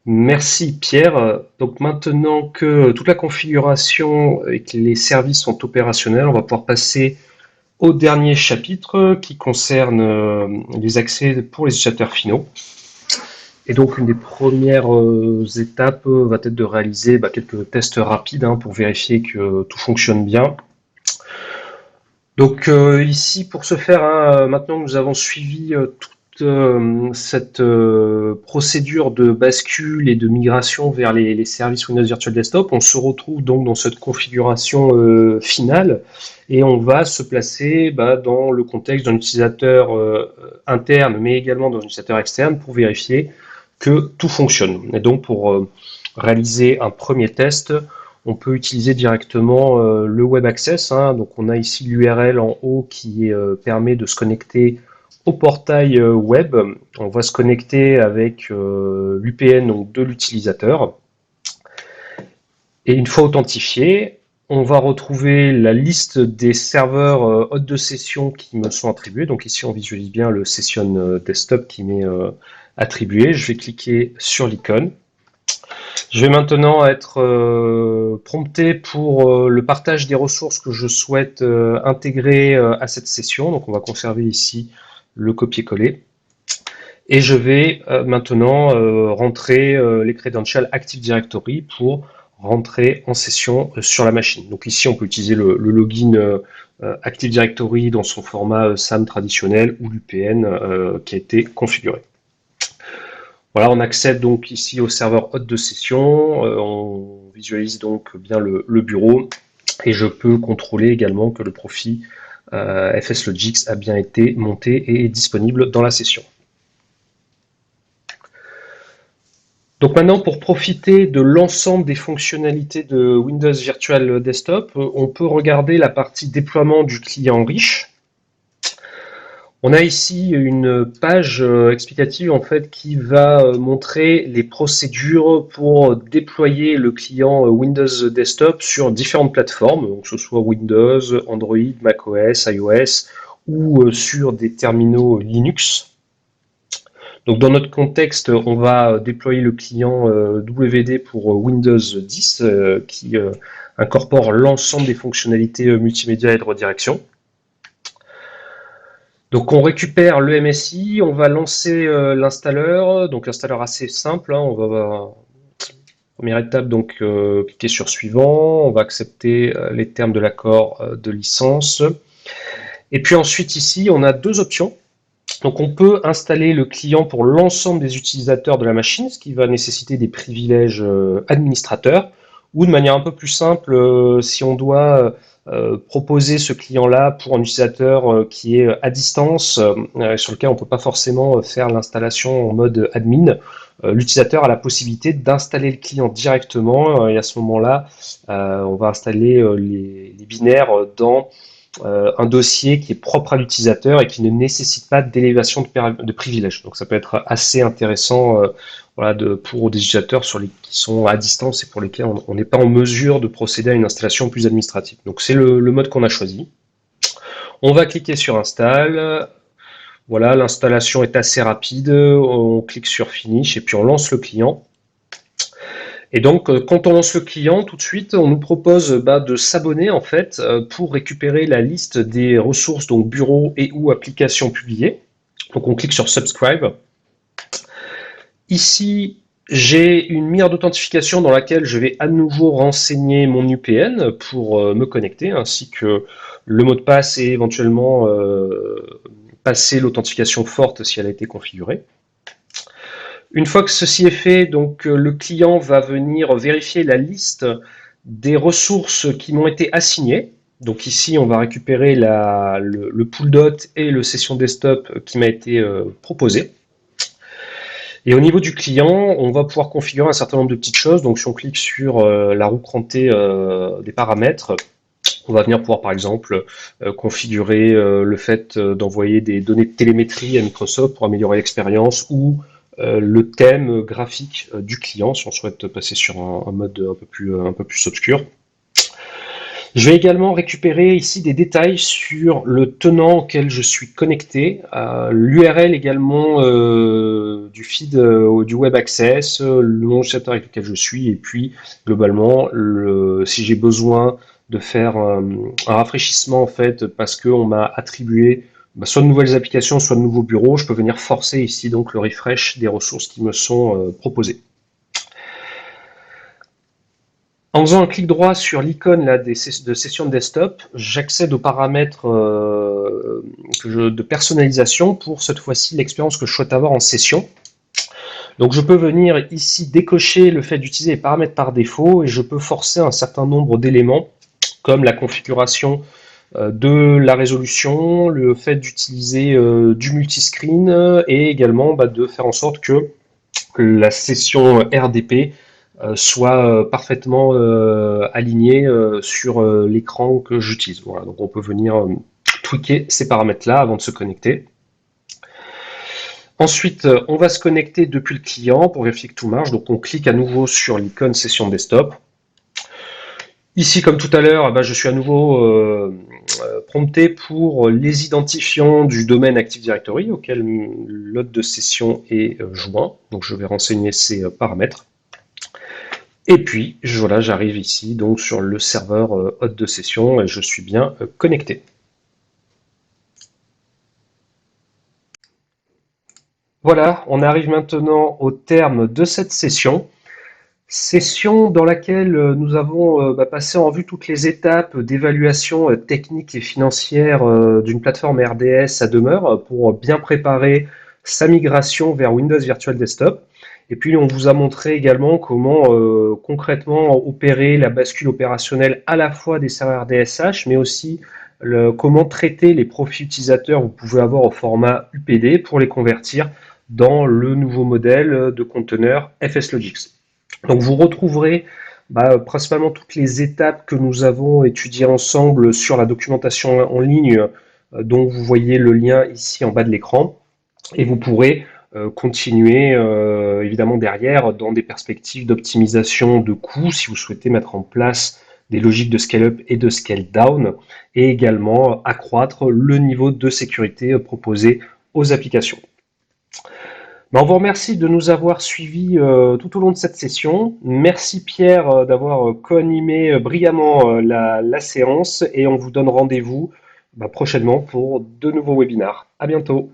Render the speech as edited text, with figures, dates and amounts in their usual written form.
Merci Pierre. Donc maintenant que toute la configuration et que les services sont opérationnels, on va pouvoir passer au dernier chapitre qui concerne les accès pour les utilisateurs finaux. Et donc une des premières étapes va être de réaliser quelques tests rapides pour vérifier que tout fonctionne bien. Donc ici, pour ce faire, maintenant que nous avons suivi toute cette procédure de bascule et de migration vers les services Windows Virtual Desktop, on se retrouve donc dans cette configuration finale et on va se placer dans le contexte d'un utilisateur interne, mais également d'un utilisateur externe pour vérifier que tout fonctionne. Et donc pour réaliser un premier test, on peut utiliser directement le Web Access. Donc on a ici l'URL en haut qui permet de se connecter au portail web. On va se connecter avec l'UPN donc, de l'utilisateur. Et une fois authentifié, on va retrouver la liste des serveurs hôtes de session qui me sont attribués. Donc ici on visualise bien le Session Desktop qui m'est attribué. Je vais cliquer sur l'icône. Je vais maintenant être prompté pour le partage des ressources que je souhaite intégrer à cette session. Donc on va conserver ici le copier-coller. Et je vais maintenant rentrer les credentials Active Directory pour rentrer en session sur la machine. Donc ici on peut utiliser le login Active Directory dans son format SAM traditionnel ou l'UPN qui a été configuré. Voilà, on accède donc ici au serveur hôte de session, on visualise donc bien le bureau et je peux contrôler également que le profil FSLogix a bien été monté et est disponible dans la session. Donc maintenant, pour profiter de l'ensemble des fonctionnalités de Windows Virtual Desktop, on peut regarder la partie déploiement du client riche. On a ici une page explicative en fait qui va montrer les procédures pour déployer le client Windows Desktop sur différentes plateformes, donc que ce soit Windows, Android, macOS, iOS ou sur des terminaux Linux. Donc dans notre contexte, on va déployer le client WD pour Windows 10 qui incorpore l'ensemble des fonctionnalités multimédia et de redirection. Donc on récupère le MSI, on va lancer l'installeur, donc l'installeur assez simple, on va première étape donc cliquer sur suivant, on va accepter les termes de l'accord de licence. Et puis ensuite ici on a deux options. Donc on peut installer le client pour l'ensemble des utilisateurs de la machine, ce qui va nécessiter des privilèges administrateurs, ou de manière un peu plus simple, si on doit proposer ce client-là pour un utilisateur qui est à distance, sur lequel on ne peut pas forcément faire l'installation en mode admin, l'utilisateur a la possibilité d'installer le client directement, et à ce moment-là, on va installer les binaires dans un dossier qui est propre à l'utilisateur et qui ne nécessite pas d'élévation de privilèges. Donc ça peut être assez intéressant pour des utilisateurs qui sont à distance et pour lesquels on n'est pas en mesure de procéder à une installation plus administrative. Donc c'est le mode qu'on a choisi. On va cliquer sur Install. Voilà, l'installation est assez rapide. On clique sur Finish et puis on lance le client. Et donc, quand on lance le client, tout de suite, on nous propose de s'abonner en fait pour récupérer la liste des ressources, donc bureau et ou applications publiées. Donc, on clique sur Subscribe. Ici, j'ai une mire d'authentification dans laquelle je vais à nouveau renseigner mon UPN pour me connecter, ainsi que le mot de passe et éventuellement passer l'authentification forte si elle a été configurée. Une fois que ceci est fait, donc le client va venir vérifier la liste des ressources qui m'ont été assignées. Donc ici, on va récupérer le pool dot et le session desktop qui m'a été proposé. Et au niveau du client, on va pouvoir configurer un certain nombre de petites choses. Donc si on clique sur la roue crantée des paramètres, on va venir pouvoir par exemple configurer le fait d'envoyer des données de télémétrie à Microsoft pour améliorer l'expérience ou le thème graphique du client si on souhaite passer sur un mode un peu plus obscur. Je vais également récupérer ici des détails sur le tenant auquel je suis connecté, l'URL également du feed du web access, le nom du serveur avec lequel je suis, et puis globalement, si j'ai besoin de faire un rafraîchissement en fait parce qu'on m'a attribué soit de nouvelles applications, soit de nouveaux bureaux, je peux venir forcer ici donc le refresh des ressources qui me sont proposées. En faisant un clic droit sur l'icône là, de session de desktop, j'accède aux paramètres de personnalisation pour cette fois-ci l'expérience que je souhaite avoir en session. Donc je peux venir ici décocher le fait d'utiliser les paramètres par défaut et je peux forcer un certain nombre d'éléments comme la configuration de la résolution, le fait d'utiliser du multiscreen et également de faire en sorte que la session RDP soit parfaitement alignée sur l'écran que j'utilise. Voilà, donc on peut venir tweaker ces paramètres-là avant de se connecter. Ensuite, on va se connecter depuis le client pour vérifier que tout marche. Donc on clique à nouveau sur l'icône session desktop. Ici, comme tout à l'heure, je suis à nouveau prompté pour les identifiants du domaine Active Directory auquel l'hôte de session est joint. Donc je vais renseigner ces paramètres. Et puis, voilà, j'arrive ici donc sur le serveur hôte de session et je suis bien connecté. Voilà, on arrive maintenant au terme de cette session. Session dans laquelle nous avons passé en revue toutes les étapes d'évaluation technique et financière d'une plateforme RDS à demeure pour bien préparer sa migration vers Windows Virtual Desktop. Et puis on vous a montré également comment concrètement opérer la bascule opérationnelle à la fois des serveurs DSH, mais aussi comment traiter les profils utilisateurs que vous pouvez avoir au format UPD pour les convertir dans le nouveau modèle de conteneur FSLogix. Donc vous retrouverez principalement toutes les étapes que nous avons étudiées ensemble sur la documentation en ligne, dont vous voyez le lien ici en bas de l'écran, et vous pourrez continuer évidemment derrière dans des perspectives d'optimisation de coûts si vous souhaitez mettre en place des logiques de scale-up et de scale-down, et également accroître le niveau de sécurité proposé aux applications. On vous remercie de nous avoir suivis tout au long de cette session. Merci Pierre d'avoir co-animé brillamment la séance et on vous donne rendez-vous prochainement pour de nouveaux webinars. À bientôt.